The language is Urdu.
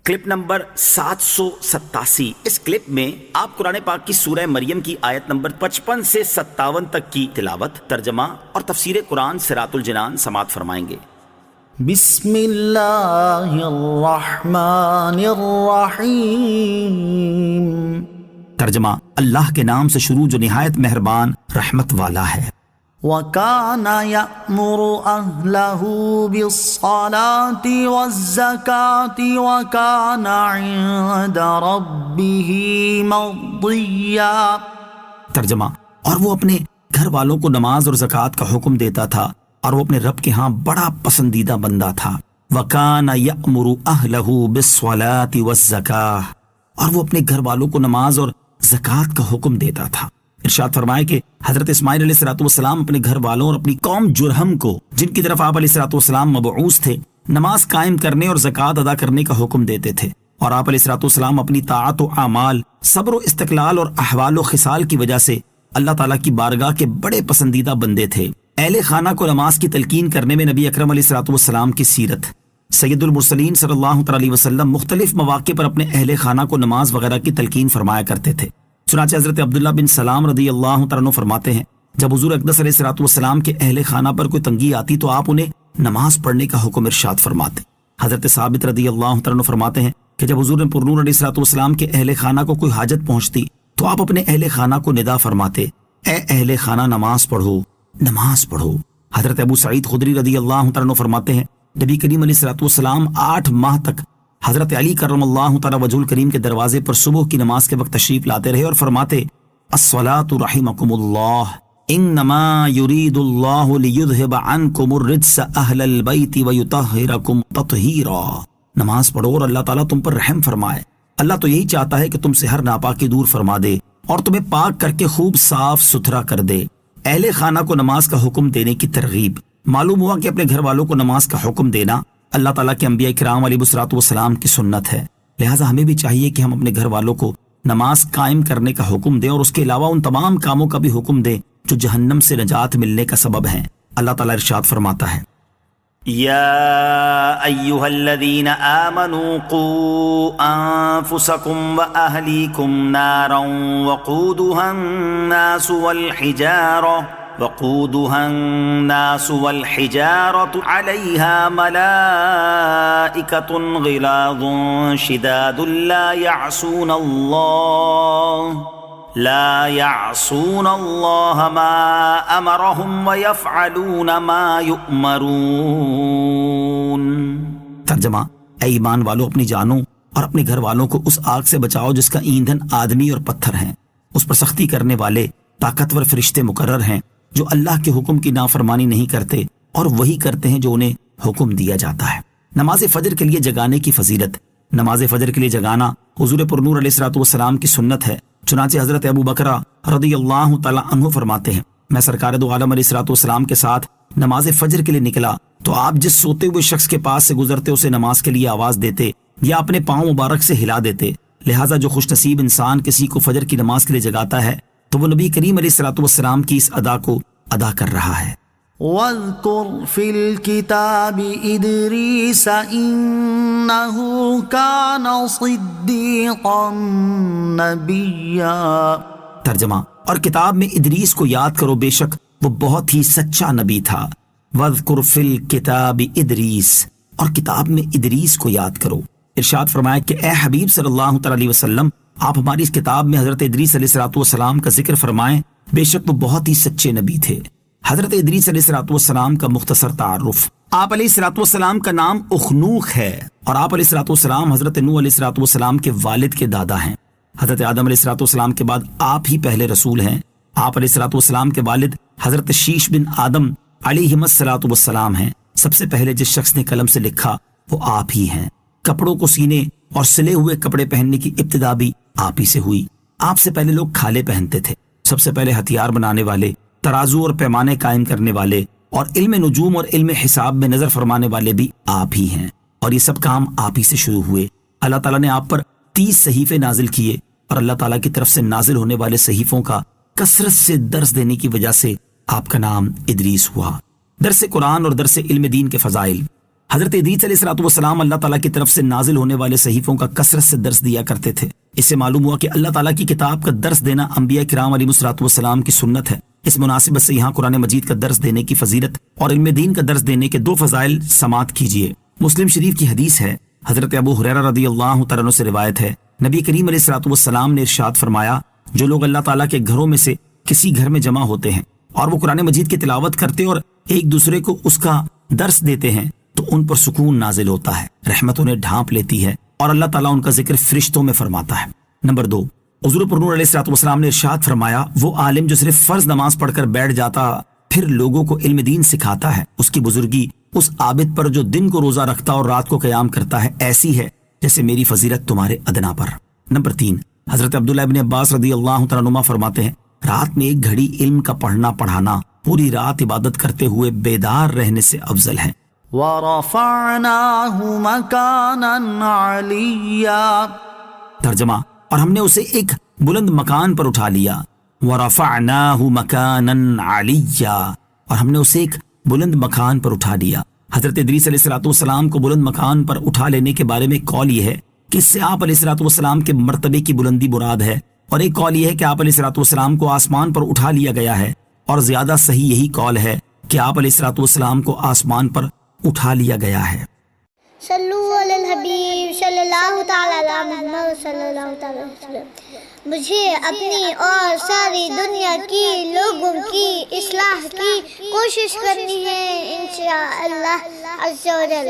Clip number 787۔ اس کلپ میں آپ قرآن پاک کی سورہ مریم کی آیت نمبر 55 سے 57 تک کی تلاوت، ترجمہ اور تفسیر قرآن صراط الجنان سماعت فرمائیں گے۔ بسم اللہ الرحمن الرحیم۔ ترجمہ، اللہ کے نام سے شروع جو نہایت مہربان رحمت والا ہے۔ وَكَانَ يَأْمُرُ أَهْلَهُ بِالصَّلَاةِ وَالزَّكَاةِ وَكَانَ عِندَ رَبِّهِ مَرْضِيًّا۔ ترجمہ، اور وہ اپنے گھر والوں کو نماز اور زکوٰۃ کا حکم دیتا تھا اور وہ اپنے رب کے ہاں بڑا پسندیدہ بندہ تھا۔ وَكَانَ يَأْمُرُ أَهْلَهُ بِالصَّلَاةِ وَالزَّكَاةِ، اور وہ اپنے گھر والوں کو نماز اور زکوٰۃ کا حکم دیتا تھا۔ ارشاد فرمائے کہ حضرت اسماعیل علیہ السلام اپنے گھر والوں اور اپنی قوم جرہم کو، جن کی طرف آپ علیہ السلام مبعوث تھے، نماز قائم کرنے اور زکوٰۃ ادا کرنے کا حکم دیتے تھے، اور آپ علیہ السلام اپنی طاعت و اعمال، صبر و استقلال اور احوال و خصال کی وجہ سے اللہ تعالیٰ کی بارگاہ کے بڑے پسندیدہ بندے تھے۔ اہل خانہ کو نماز کی تلقین کرنے میں نبی اکرم علیہ السلام کی سیرت۔ سید المرسلین صلی اللہ علیہ وسلم مختلف مواقع پر اپنے اہل خانہ کو نماز وغیرہ کی تلقین فرمایا کرتے تھے۔ چنانچہ حضرت عبداللہ بن سلام رضی اللہ تعالیٰ عنہ فرماتے ہیں، جب حضور اقدس علیہ السلام کے اہل خانہ پر کوئی تنگی آتی تو آپ انہیں نماز پڑھنے کا حکم ارشاد فرماتے۔ حضرت ثابت رضی اللہ تعالیٰ عنہ فرماتے ہیں کہ جب حضور پرنور علیہ السلام کے اہل خانہ کو کوئی حاجت پہنچتی تو آپ اپنے اہل خانہ کو ندا فرماتے، اے اہل خانہ نماز پڑھو، نماز پڑھو۔ حضرت ابو سعید خدری رضی اللہ تعالیٰ عنہ فرماتے ہیں، نبی کریم علیہ السلام 8 ماہ تک حضرت علی کرم اللہ تعالی وجہ الکریم کے دروازے پر صبح کی نماز کے وقت تشریف لاتے رہے اور فرماتے، الصلاۃ رحمکم اللہ، انما یرید اللہ لیذھب عنکم الرجس اہل البیت ویطہرکم تطہیرا۔ نماز پڑھو اور اللہ تعالیٰ تم پر رحم فرمائے۔ اللہ تو یہی چاہتا ہے کہ تم سے ہر ناپاکی دور فرما دے اور تمہیں پاک کر کے خوب صاف ستھرا کر دے۔ اہل خانہ کو نماز کا حکم دینے کی ترغیب۔ معلوم ہوا کہ اپنے گھر والوں کو نماز کا حکم دینا اللہ تعالیٰ کے انبیاء کرام علیہ السلام کی سنت ہے، لہٰذا ہمیں بھی چاہیے کہ ہم اپنے گھر والوں کو نماز قائم کرنے کا حکم دیں اور اس کے علاوہ ان تمام کاموں کا بھی حکم دیں جو جہنم سے نجات ملنے کا سبب ہیں۔ اللہ تعالیٰ ارشاد فرماتا ہے، یا ایھا الذین آمنوا قوا انفسکم واہلیکم نارا وقودها الناس والحجارة عليها ملائكة غلاظ شداد لا يعصون الله ما أمرهم ويفعلون ما يؤمرون۔ ترجمہ، اے ایمان والو، اپنی جانوں اور اپنے گھر والوں کو اس آگ سے بچاؤ جس کا ایندھن آدمی اور پتھر ہیں۔ اس پر سختی کرنے والے طاقتور فرشتے مقرر ہیں جو اللہ کے حکم کی نافرمانی نہیں کرتے اور وہی کرتے ہیں جو انہیں حکم دیا جاتا ہے۔ نماز فجر کے لیے جگانے کی فضیلت۔ نماز فجر کے لیے جگانا حضور پرنور علیہ السلام کی سنت ہے۔ چنانچہ حضرت ابو بکر رضی اللہ تعالی عنہ فرماتے ہیں، میں سرکار دو عالم علیہ السلام کے ساتھ نماز فجر کے لیے نکلا تو آپ جس سوتے ہوئے شخص کے پاس سے گزرتے اسے نماز کے لیے آواز دیتے یا اپنے پاؤں مبارک سے ہلا دیتے۔ لہٰذا جو خوش نصیب انسان کسی کو فجر کی نماز کے لیے جگاتا ہے تو وہ نبی کریم علیہ السلام کی اس ادا کو ادا کر رہا ہے۔ وَاذْكُرْ فِي الْكِتَابِ إِدْرِيسَ إِنَّهُ كَانَ صِدِّيقًا نَبِيًّا۔ ترجمہ، اور کتاب میں ادریس کو یاد کرو، بے شک وہ بہت ہی سچا نبی تھا۔ وَاذْكُرْ فِي الْكِتَابِ إِدْرِيسَ، اور کتاب میں ادریس کو یاد کرو۔ ارشاد فرمایا کہ اے حبیب صلی اللہ علیہ وسلم، آپ ہماری اس کتاب میں حضرت ادریس علیہ السلام کا ذکر فرمائیں، بے شک وہ بہت ہی سچے نبی تھے۔ حضرت ادریس علیہ السلام کا مختصر تعارف۔ آپ علیہ السلام کا نام اخنوخ ہے اور آپ علیہ السلام حضرت نوح علیہ السلام کے والد کے دادا ہیں۔ حضرت آدم علیہ السلام کے بعد آپ ہی پہلے رسول ہیں۔ آپ علیہ السلام کے والد حضرت شیش بن آدم علیہ السلام ہیں۔ سب سے پہلے جس شخص نے قلم سے لکھا وہ آپ ہی ہیں۔ کپڑوں کو سینے اور سلے ہوئے کپڑے پہننے کی ابتدا بھی آپ ہی سے ہوئی۔ آپ سے پہلے لوگ کھالے پہنتے تھے۔ سب سے پہلے ہتھیار بنانے والے، ترازو اور پیمانے قائم کرنے والے اور علم نجوم اور علم حساب میں نظر فرمانے والے بھی آپ ہی ہیں، اور یہ سب کام آپ ہی سے شروع ہوئے۔ اللہ تعالیٰ نے آپ پر 30 صحیفے نازل کیے اور اللہ تعالیٰ کی طرف سے نازل ہونے والے صحیفوں کا کثرت سے درس دینے کی وجہ سے آپ کا نام ادریس ہوا۔ درس قرآن اور درس علم دین کے فضائل۔ حضرت ادریس علیہ الصلوۃ والسلام اللہ تعالیٰ کی طرف سے نازل ہونے والے صحیفوں کا کثرت سے درس دیا کرتے تھے۔ اس سے معلوم ہوا کہ اللہ تعالیٰ کی کتاب کا درس دینا انبیاء کرام علیہ الصلوۃ والسلام کی سنت ہے۔ اس مناسبت سے یہاں قرآن مجید کا درس دینے کی فضیلت اور علم دین کا درس دینے کے 2 فضائل سماعت کیجیے۔ مسلم شریف کی حدیث ہے، حضرت ابو ہریرہ رضی اللہ تعالیٰ عنہ سے روایت ہے، نبی کریم علیہ الصلوۃ والسلام نے ارشاد فرمایا، جو لوگ اللہ تعالیٰ کے گھروں میں سے کسی گھر میں جمع ہوتے ہیں اور وہ قرآن مجید کی تلاوت کرتے اور ایک دوسرے کو اس کا درس دیتے ہیں تو ان پر سکون نازل ہوتا ہے، رحمت انہیں ڈھانپ لیتی ہے اور اللہ تعالیٰ ان کا ذکر فرشتوں میں فرماتا ہے۔ نمبر 2، حضور پرنور علیہ الصلوۃ والسلام نے ارشاد فرمایا، وہ عالم جو صرف فرض نماز پڑھ کر بیٹھ جاتا پھر لوگوں کو علم دین سکھاتا ہے، اس کی بزرگی اس عابد پر جو دن کو روزہ رکھتا اور رات کو قیام کرتا ہے ایسی ہے جیسے میری فضیلت تمہارے ادنا پر۔ نمبر 3، حضرت عبداللہ ابن عباس رضی اللہ تعالیٰ عنہ فرماتے ہیں، رات میں ایک گھڑی علم کا پڑھنا پڑھانا پوری رات عبادت کرتے ہوئے بیدار رہنے سے افضل ہے۔ وَرَفَعْنَاهُ مَكَانًا عَلِيًّا، ترجمہ، اور ہم نے اسے ایک بلند مکان پر اٹھا لیا۔ وَرَفَعْنَاهُ مَكَانًا عَلِيًّا، اور ہم نے اسے ایک بلند مکان پر اٹھا لیا۔ حضرت ادریس علیہ الصلوۃ والسلام کو بلند مکان پر اٹھا لینے کے بارے میں قول یہ ہے کہ اس سے آپ علیہ الصلوۃ والسلام کے مرتبے کی بلندی مراد ہے، اور ایک قول یہ ہے کہ آپ علیہ الصلوۃ والسلام کو آسمان پر اٹھا لیا گیا ہے، اور زیادہ صحیح یہی قول ہے کہ آپ علیہ الصلوۃ والسلام کو آسمان پر اٹھا لیا گیا ہے۔ صلو علی الحبیب صلی اللہ تعالی علی محمد صلی اللہ تعالی وسلم۔ مجھے اپنی اور ساری دنیا کی لوگوں کی اصلاح کی کوشش کرنی ہے انشاءاللہ عز و جل۔